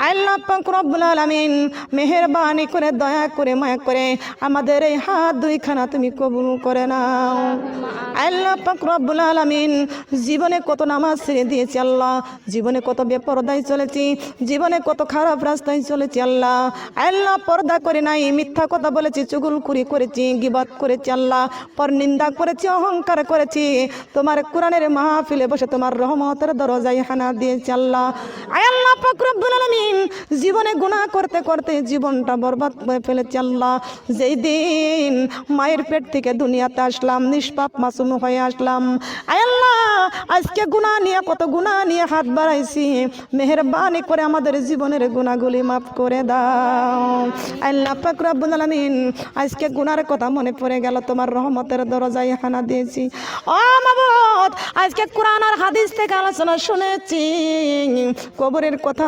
আল্লাহ পাক রব্বুল আলামিন মেহেরবানি করে দয়া করে মায়া করে আমাদের এই হাত দুইখানা তুমি কবুল করে নাও। আল্লাহ পাক রব্বুল আলামিন জীবনে কত নামাজ ছেড়ে দিয়েছি আল্লাহ, জীবনে কত বেপরদায় চলেছি, জীবনে কত খারাপ রাস্তায় চলেছি আল্লাহ। আল্লাহ পর্দা করে নাই, মিথ্যা কথা বলেছি, চুগলখুরি করেছি, গীবত করেছি আল্লাহ, পরনিন্দা করেছি, অহংকার করেছি। তোমার কোরআনের মাহফিলে বসে তোমার রহমতের দরজায় হানা দিয়েছি আল্লাহ। আল্লাহ পাক রব্বুল আলামিন জীবনে গুনাহ করতে করতে জীবনটা বরবাদ করে ফেলেছি আল্লাহ। যেই দিন মায়ের পেট থেকে দুনিয়াতে আসলাম, নিষ্পাপ মাসুম হয়ে আসলাম, আল্লাহ আজকে গুনাহ নিয়ে কত গুনাহ নিয়ে হাত বাড়াইছি, মেহেরবানি করে আমাদের জীবনের গুনাহগুলি মাফ করে দাও। আল্লাহ পাক রব্বুল আলামিন আজকে গুনার কথা মনে পড়ে গেল, তোমার রহমতের দরজায় হানা দিয়েছি। ও মাবুদ, আজকে কোরআন আর হাদিস থেকে আলোচনা শুনেছি, কবরের কথা